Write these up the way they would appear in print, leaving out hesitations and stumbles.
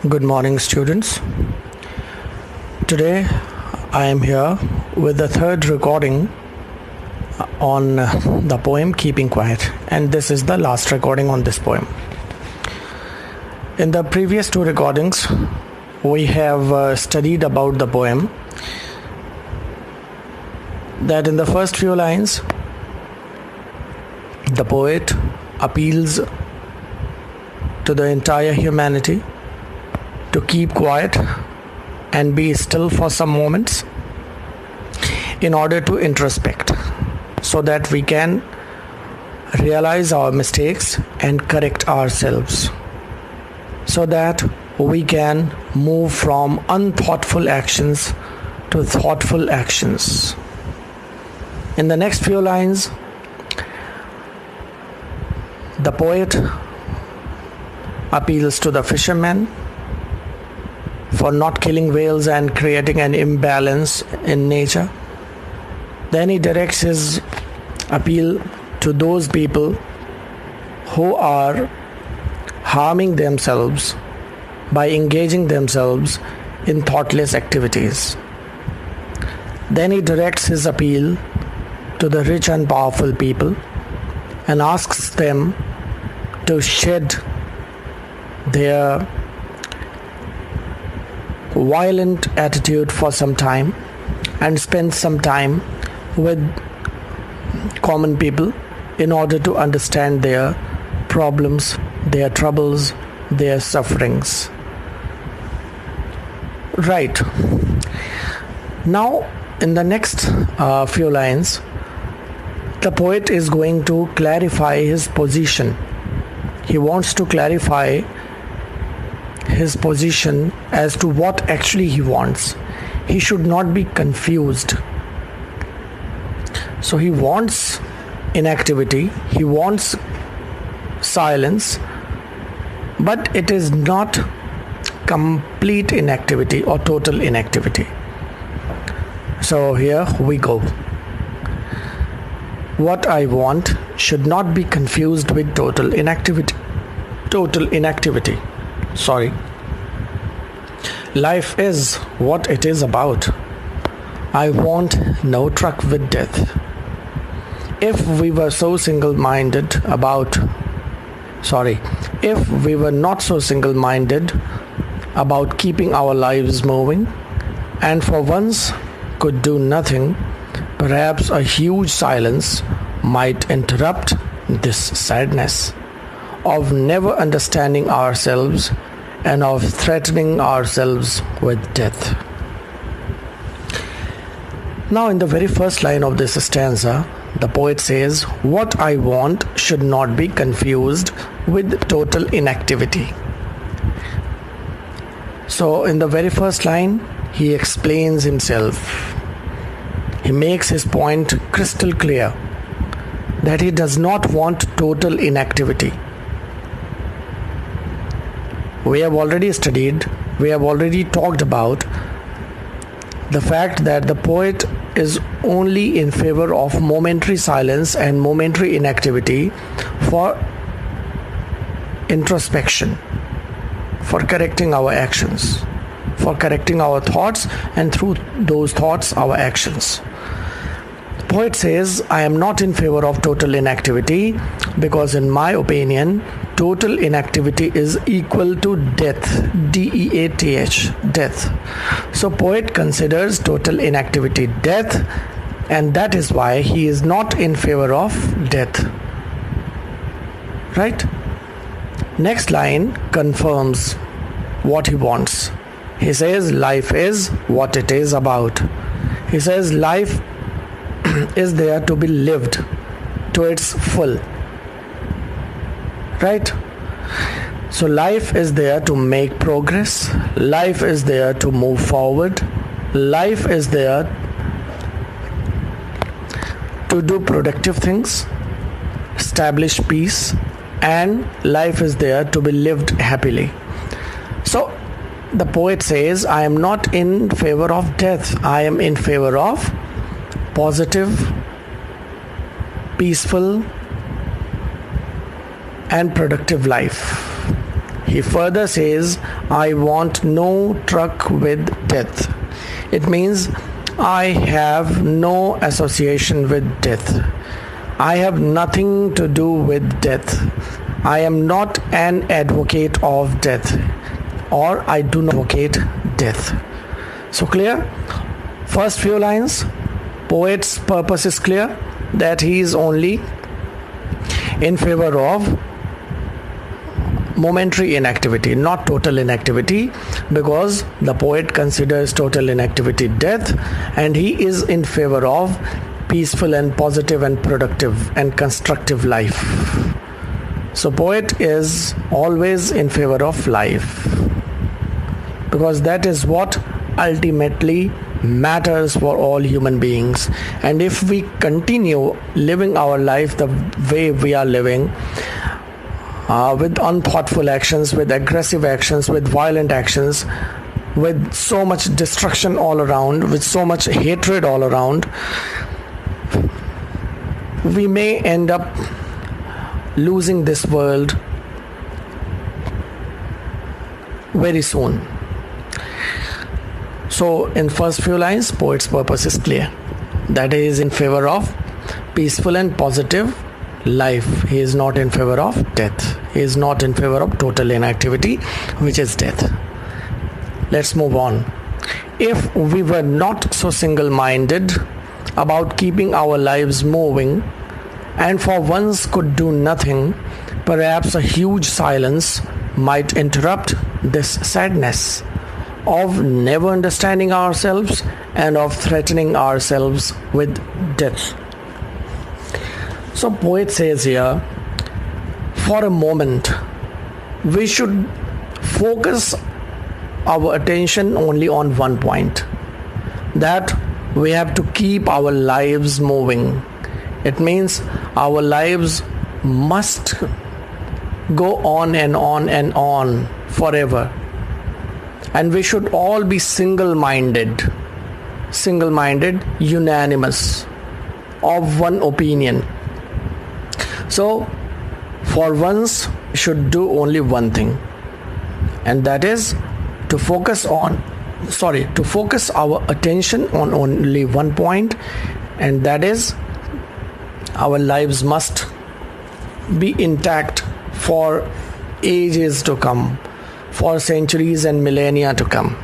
Good morning, students. Today I am here with the third recording on the poem Keeping Quiet, and this is the last recording on this poem. In the previous two recordings, we have studied about the poem. That in the first few lines, the poet appeals to the entire humanity to keep quiet and be still for some moments in order to introspect, so that we can realize our mistakes and correct ourselves, so that we can move from unthoughtful actions to thoughtful actions. In the next few lines, the poet appeals to the fishermen for not killing whales and creating an imbalance in nature. Then he directs his appeal to those people who are harming themselves by engaging themselves in thoughtless activities. Then he directs his appeal to the rich and powerful people and asks them to shed their violent attitude for some time and spend some time with common people in order to understand their problems, their troubles, their sufferings. Right. Now, in the next few lines, the poet is going to clarify his position. He wants to clarify his position as to what actually he wants. He should not be confused. So he wants inactivity, he wants silence, but it is not complete inactivity or total inactivity. So here we go. What I want should not be confused with total inactivity. Life is what it is about. I want no truck with death. If we were not so single-minded about keeping our lives moving, and for once could do nothing, perhaps a huge silence might interrupt this sadness of never understanding ourselves and of threatening ourselves with death. Now, in the very first line of this stanza, the poet says, "What I want should not be confused with total inactivity." So, in the very first line, he explains himself. He makes his point crystal clear that he does not want total inactivity. We have already talked about the fact that the poet is only in favor of momentary silence and momentary inactivity for introspection, for correcting our actions, for correcting our thoughts, and through those thoughts, our actions. The poet says, I am not in favor of total inactivity because, in my opinion, total inactivity is equal to death, D-E-A-T-H, death. So poet considers total inactivity death, and that is why he is not in favor of death. Right? Next line confirms what he wants. He says life is what it is about. He says life is there to be lived to its full. Right? So life is there to make progress. Life is there to move forward. Life is there to do productive things, establish peace, and life is there to be lived happily. So the poet says, I am not in favor of death. I am in favor of positive, peaceful, and productive life. He further says, I want no truck with death. It means I have no association with death. I have nothing to do with death. I am not an advocate of death, or I do not advocate death. So clear? First few lines, poet's purpose is clear, that he is only in favor of momentary inactivity, not total inactivity, because the poet considers total inactivity death, and he is in favor of peaceful and positive and productive and constructive life. So poet is always in favor of life, because that is what ultimately matters for all human beings. And if we continue living our life the way we are living, with unthoughtful actions, with aggressive actions, with violent actions, with so much destruction all around, with so much hatred all around, we may end up losing this world very soon. So in first few lines, poet's purpose is clear, that he is in favor of peaceful and positive life. He is not in favor of death. He is not in favor of total inactivity, which is death. Let's move on. If we were not so single-minded about keeping our lives moving, and for once could do nothing, perhaps a huge silence might interrupt this sadness of never understanding ourselves and of threatening ourselves with death. So poet says here, for a moment, we should focus our attention only on one point, that we have to keep our lives moving. It means our lives must go on and on and on forever. And we should all be single-minded, unanimous, of one opinion. So, for once, we should do only one thing, and that is to focus our attention on only one point, and that is our lives must be intact for ages to come, for centuries and millennia to come.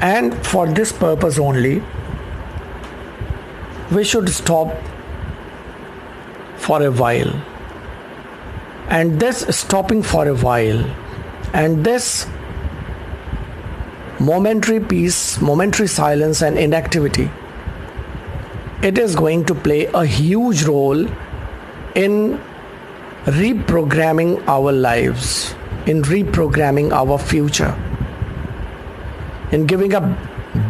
And for this purpose only, we should stop for a while. And this stopping for a while, and this momentary peace, momentary silence and inactivity, it is going to play a huge role in reprogramming our lives, in reprogramming our future, in giving a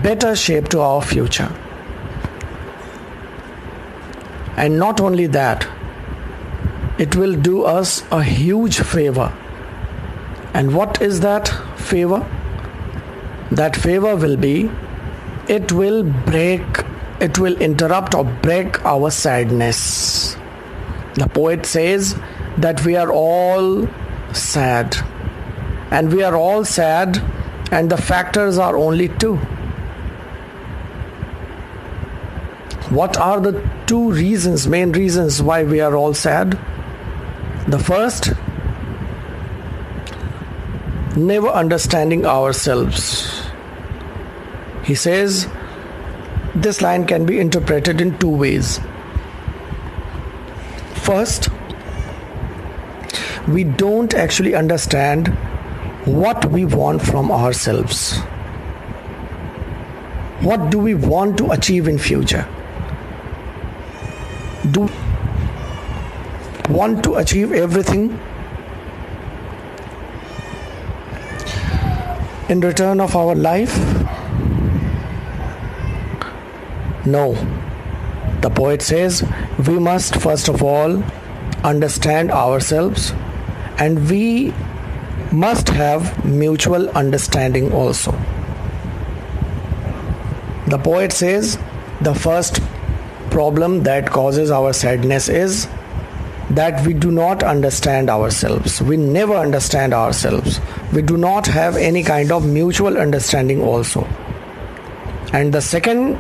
better shape to our future. And not only that, it will do us a huge favor. And what is that favor? That favor will be, it will interrupt or break our sadness. The poet says that we are all sad, and we are all sad, and the factors are only two. What are the two main reasons why we are all sad? The first, never understanding ourselves. He says this line can be interpreted in two ways. First, we don't actually understand what we want from ourselves. What do we want to achieve in future? Do we want to achieve everything in return of our life? No. The poet says we must first of all understand ourselves, and we must have mutual understanding also. The poet says the first problem that causes our sadness is that we do not understand ourselves. We never understand ourselves. We do not have any kind of mutual understanding also. And the second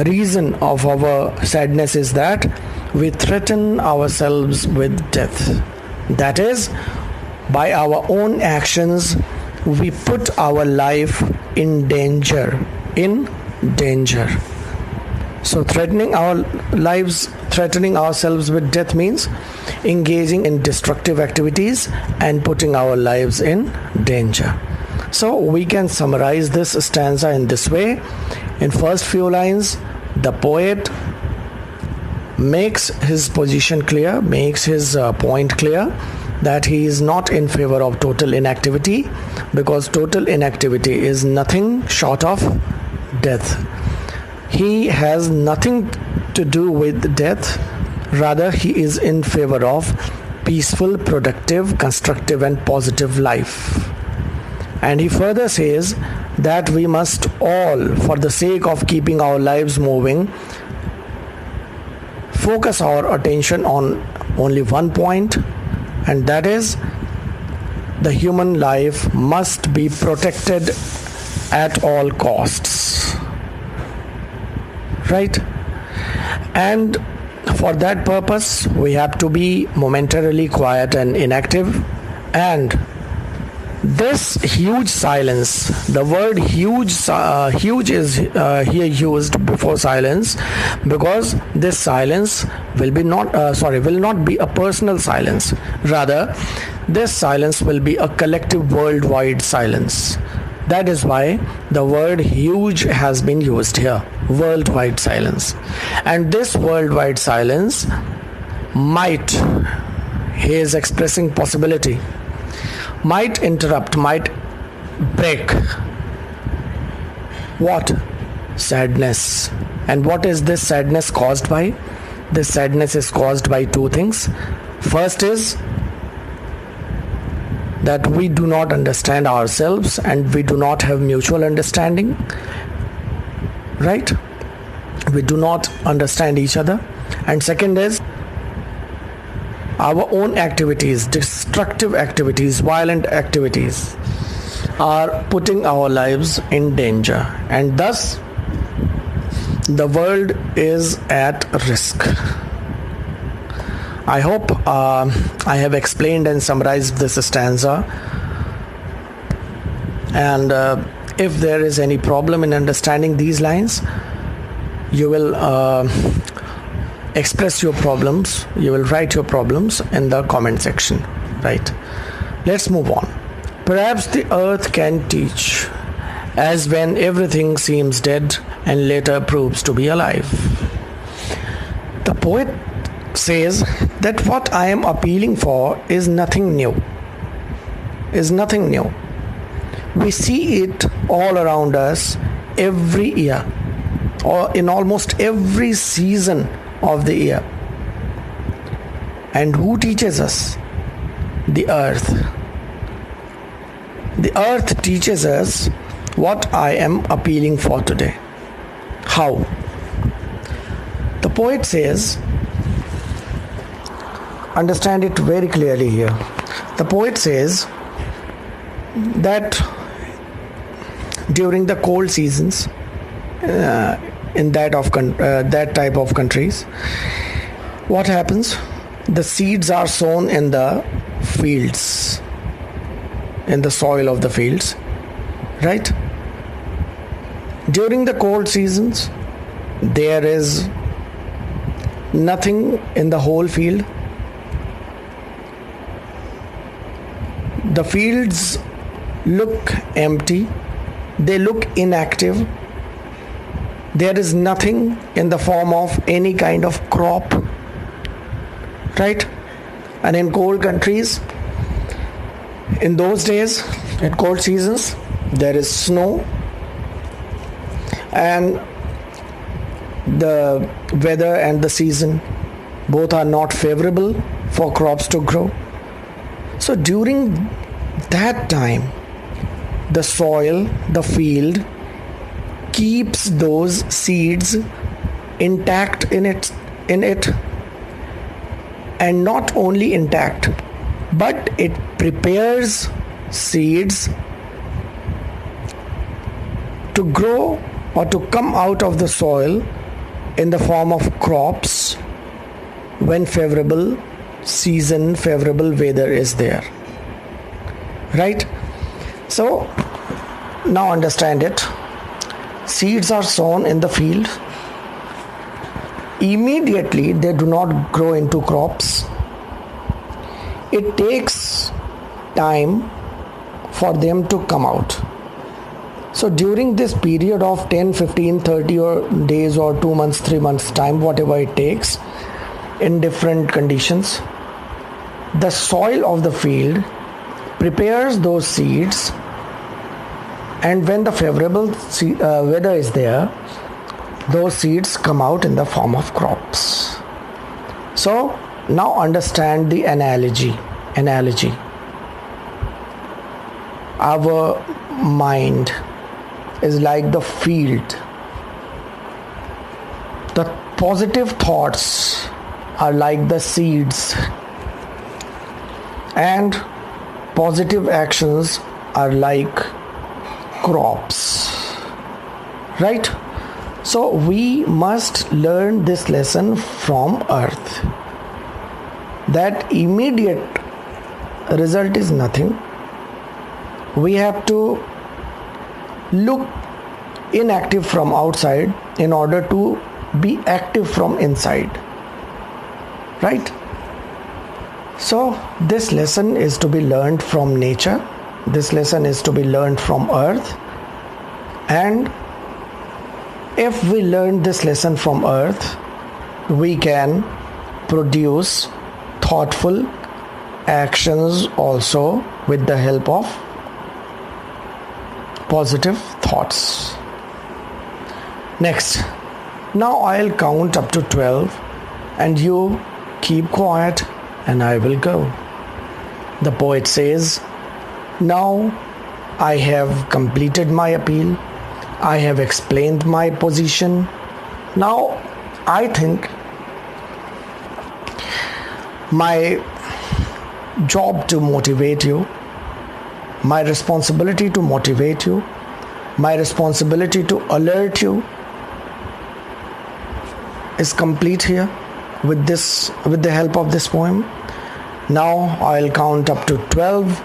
reason of our sadness is that we threaten ourselves with death. That is, by our own actions, we put our life in danger. So threatening our lives, threatening ourselves with death means engaging in destructive activities and putting our lives in danger. So we can summarize this stanza in this way. In first few lines, the poet makes his position clear, makes his point clear, that he is not in favor of total inactivity, because total inactivity is nothing short of death. He has nothing to do with death. Rather, he is in favor of peaceful, productive, constructive and positive life. And he further says that we must all, for the sake of keeping our lives moving, focus our attention on only one point, and that is the human life must be protected at all costs. Right? And for that purpose, we have to be momentarily quiet and inactive. And this huge silence, the word huge is here used before silence, because this silence will not be a personal silence. Rather, this silence will be a collective worldwide silence. That is why the word huge has been used here, worldwide silence. And this worldwide silence might, he is expressing possibility, might interrupt, might break what? Sadness. And what is this sadness caused by? This sadness is caused by two things. First is that we do not understand ourselves and we do not have mutual understanding. Right? We do not understand each other. And second is our own activities, destructive activities, violent activities are putting our lives in danger, and thus the world is at risk. I hope I have explained and summarized this stanza, and if there is any problem in understanding these lines, you will express your problems, you will write your problems in the comment section. Right? Let's move on. Perhaps the earth can teach, as when everything seems dead and later proves to be alive. The poet says that what I am appealing for is nothing new. We see it all around us every year, or in almost every season of the year. And who teaches us? The earth. The earth teaches us what I am appealing for today. How? The poet says, understand it very clearly here. The poet says that during the cold seasons, in that type of countries, what happens? The seeds are sown in the fields, in the soil of the fields, right? During the cold seasons, there is nothing in the whole field. The fields look empty, they look inactive. There is nothing in the form of any kind of crop, right? And in cold countries, in those days, in cold seasons, there is snow, and the weather and the season both are not favorable for crops to grow. So during that time, the soil, the field, keeps those seeds intact in it, and not only intact, but it prepares seeds to grow or to come out of the soil in the form of crops when favorable season, favorable weather is there. Right? So now understand it. Seeds are sown in the field. Immediately they do not grow into crops. It takes time for them to come out. So during this period of 10, 15, 30 or days or 2 months, 3 months time, whatever it takes, in different conditions, the soil of the field prepares those seeds, and when the favorable weather is there, those seeds come out in the form of crops. So now understand the analogy. Our mind is like the field. The positive thoughts are like the seeds, and positive actions are like crops. Right? So we must learn this lesson from earth, that immediate result is nothing. We have to look inactive from outside in order to be active from inside. Right? So this lesson is to be learned from nature. This lesson is to be learned from earth. And if we learn this lesson from earth, we can produce thoughtful actions also with the help of positive thoughts. Next, now I'll count up to 12 and you keep quiet and I will go. The poet says, now I have completed my appeal. I have explained my position. Now I think my job to motivate you, my responsibility to motivate you, my responsibility to alert you is complete here with the help of this poem. Now I'll count up to 12,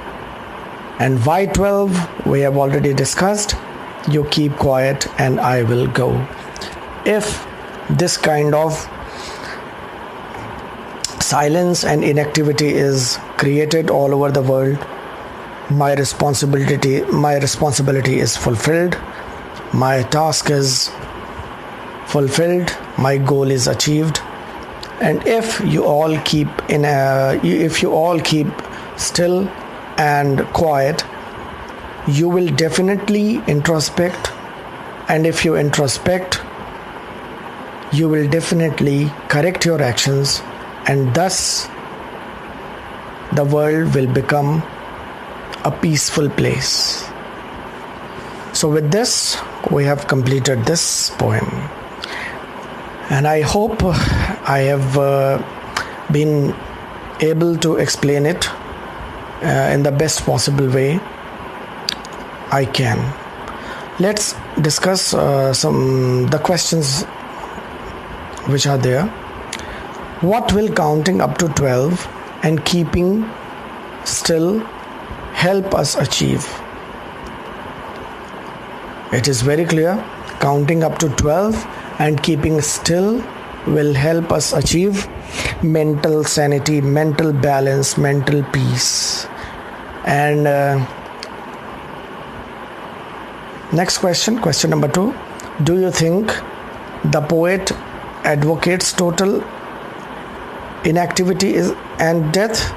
and why 12 we have already discussed. You keep quiet and I will go. If this kind of silence and inactivity is created all over the world, my responsibility is fulfilled, my task is fulfilled, my goal is achieved. And if you all keep still and quiet, you will definitely introspect, and if you introspect, you will definitely correct your actions, and thus the world will become a peaceful place. So with this, we have completed this poem, and I hope I have been able to explain it in the best possible way I can. Let's discuss the questions which are there. What will counting up to 12 and keeping still help us achieve? It is very clear. Counting up to 12 and keeping still will help us achieve mental sanity, mental balance, mental peace. And next question number 2. Do you think the poet advocates total inactivity and death?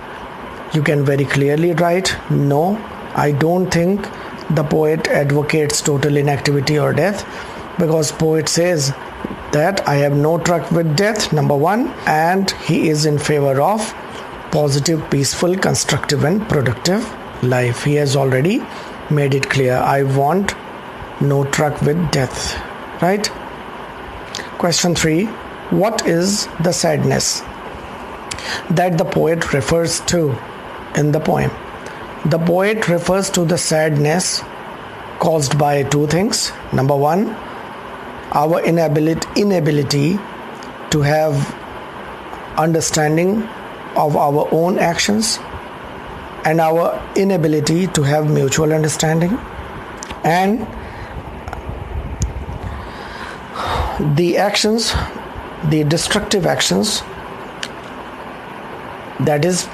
You can very clearly write, no, I don't think the poet advocates total inactivity or death, because poet says that I have no truck with death, number 1, and he is in favor of positive, peaceful, constructive and productive life. He has already made it clear, I want no truck with death. Right? Question 3. What is the sadness? that the poet refers to in the poem. The poet refers to the sadness caused by two things. Number one, our inability to have understanding of our own actions, and our inability to have mutual understanding, and the actions, the destructive actions, that is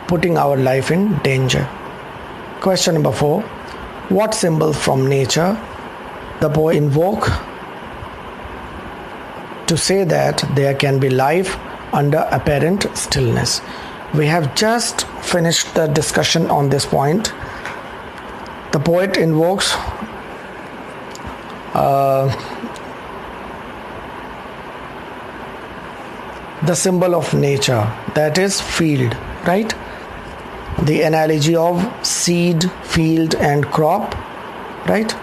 putting our life in danger. Question number 4. What symbol from nature the poet invoke to say that there can be life under apparent stillness? We have just finished the discussion on this point. The poet invokes the symbol of nature, that is field, right? The analogy of seed, field and crop, right?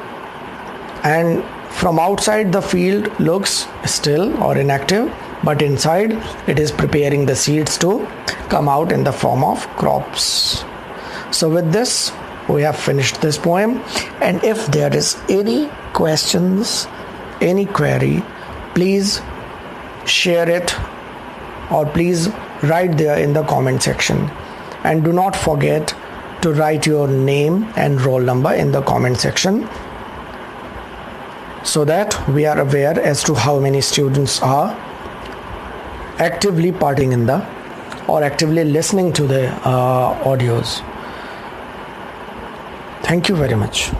And from outside the field looks still or inactive, but inside it is preparing the seeds to come out in the form of crops. So with this, we have finished this poem, and if there is any questions, any query, please share it or please write there in the comment section. And do not forget to write your name and roll number in the comment section, so that we are aware as to how many students are actively parting in the or actively listening to the audios. Thank you very much.